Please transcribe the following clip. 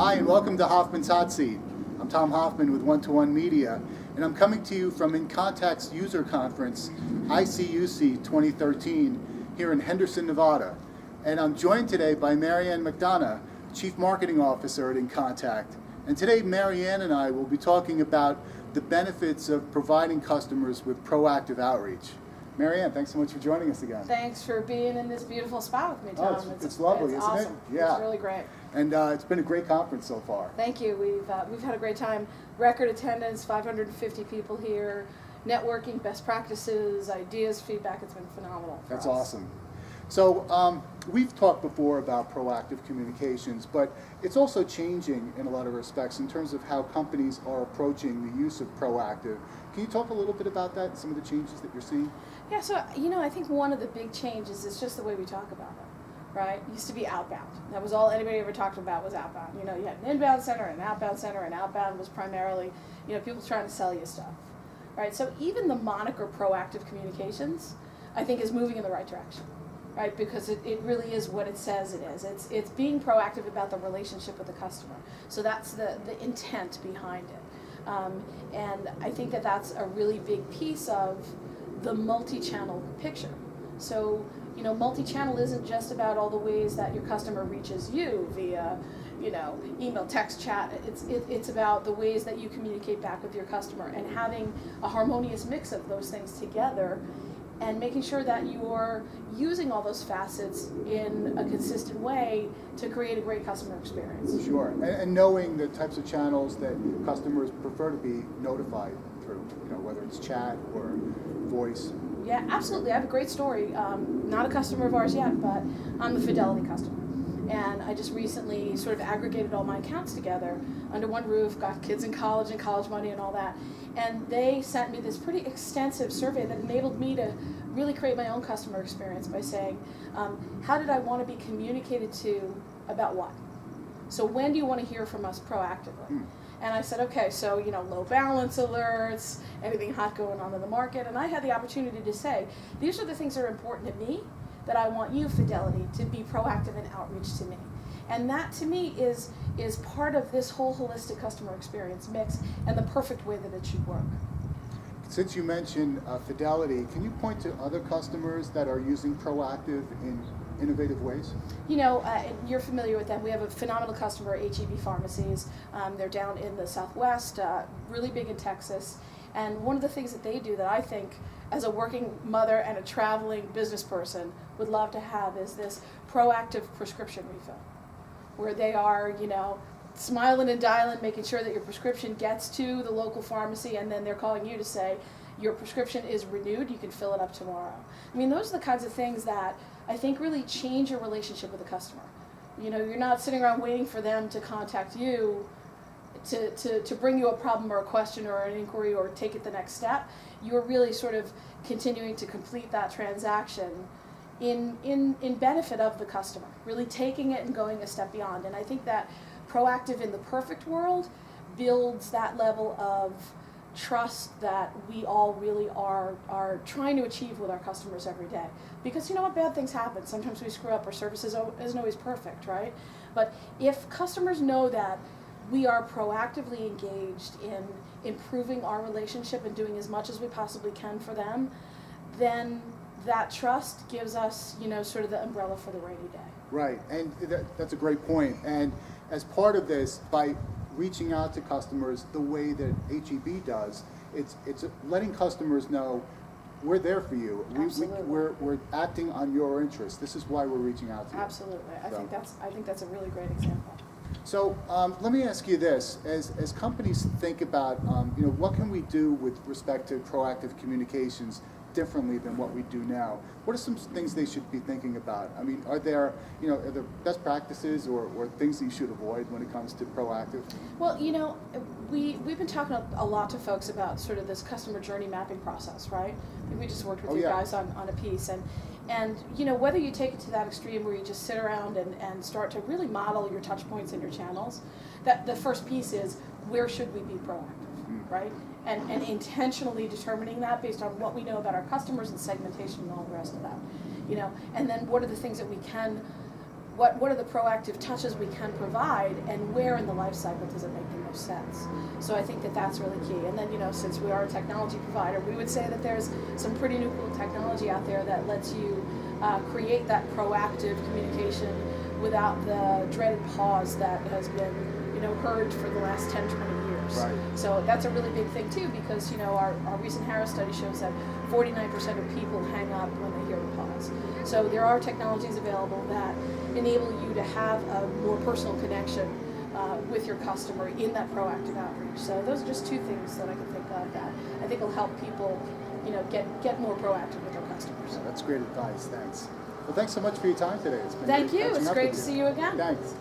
Hi, and welcome to Hoffman's Hot Seat. I'm Tom Hoffman with One-to-One Media, and I'm coming to you from inContact's user conference, ICUC 2013, here in Henderson, Nevada. And I'm joined today by Mariann McDonagh, Chief Marketing Officer at inContact. And today, Mariann and I will be talking about the benefits of providing customers with proactive outreach. Mariann, thanks so much for joining us again. Thanks for being in this beautiful spot with me, Tom. It's lovely, it's isn't awesome. it? Yeah. It's really great. And it's been a great conference so far. Thank you. We've had a great time. Record attendance, 550 people here, networking, best practices, ideas, feedback. It's been phenomenal. That's awesome. So we've talked before about proactive communications, but it's also changing in a lot of respects in terms of how companies are approaching the use of proactive. Can you talk a little bit about that and some of the changes that you're seeing? Yeah, so I think one of the big changes is just the way we talk about it, right? It used to be outbound. That was all anybody ever talked about was outbound. You had an inbound center and an outbound center, and outbound was primarily, people trying to sell you stuff, right? So even the moniker proactive communications, I think, is moving in the right direction. Right, because it really is what it says it is. It's being proactive about the relationship with the customer. So that's the intent behind it. And I think that's a really big piece of the multi-channel picture. So, multi-channel isn't just about all the ways that your customer reaches you via, email, text, chat. It's about the ways that you communicate back with your customer and having a harmonious mix of those things together, and making sure that you're using all those facets in a consistent way to create a great customer experience. Sure, and knowing the types of channels that customers prefer to be notified through, whether it's chat or voice. Yeah, absolutely. I have a great story. Not a customer of ours yet, but I'm a Fidelity customer. And I just recently sort of aggregated all my accounts together under one roof, got kids in college and college money and all that. And they sent me this pretty extensive survey that enabled me to really create my own customer experience by saying, how did I want to be communicated to about what? So when do you want to hear from us proactively? And I said, okay, so, low balance alerts, anything hot going on in the market. And I had the opportunity to say, these are the things that are important to me, that I want you, Fidelity, to be proactive in outreach to me. And that, to me, is part of this whole holistic customer experience mix and the perfect way that it should work. Since you mentioned Fidelity, can you point to other customers that are using proactive in innovative ways? You're familiar with them. We have a phenomenal customer, H-E-B Pharmacies. They're down in the Southwest, really big in Texas. And one of the things that they do that I think, as a working mother and a traveling business person, would love to have is this proactive prescription refill, where they are, smiling and dialing, making sure that your prescription gets to the local pharmacy, and then they're calling you to say, your prescription is renewed, you can fill it up tomorrow. I mean, those are the kinds of things that I think really change your relationship with the customer. You're not sitting around waiting for them to contact you to bring you a problem or a question or an inquiry or take it the next step. You're really sort of continuing to complete that transaction in benefit of the customer, really taking it and going a step beyond. And I think that proactive in the perfect world builds that level of trust that we all really are trying to achieve with our customers every day. Because bad things happen. Sometimes we screw up, our service isn't always perfect, right? But if customers know that we are proactively engaged in improving our relationship and doing as much as we possibly can for them, then that trust gives us, sort of the umbrella for the rainy day. Right, and that's a great point. And as part of this, by reaching out to customers the way that H-E-B does, it's letting customers know we're there for you. We're acting on your interests. This is why we're reaching out to you. Absolutely. I think that's a really great example. So let me ask you this: as companies think about what can we do with respect to proactive communications differently than what we do now, what are some things they should be thinking about? I mean, are there best practices or things that you should avoid when it comes to proactive? Well, we've been talking a lot to folks about sort of this customer journey mapping process, right? We just worked with you guys on a piece, and whether you take it to that extreme where you just sit around and start to really model your touch points and your channels, that the first piece is, where should we be proactive, right? And intentionally determining that based on what we know about our customers and segmentation and all the rest of that, and then what are the things that we can what are the proactive touches we can provide, and where in the life cycle does it make the most sense? So I think that that's really key. And then, since we are a technology provider, we would say that there's some pretty new cool technology out there that lets you create that proactive communication without the dreaded pause that has been, heard for the last 10, 20 years. Right. So that's a really big thing too, because our recent Harris study shows that 49% of people hang up when they hear the pause. So there are technologies available that enable you to have a more personal connection with your customer in that proactive outreach. So those are just two things that I can think of that I think will help people, get more proactive with their customers. That's great advice. Thanks. Well, thanks so much for your time today. It's been Thank great you. catching It's up great with to see you again. Thanks.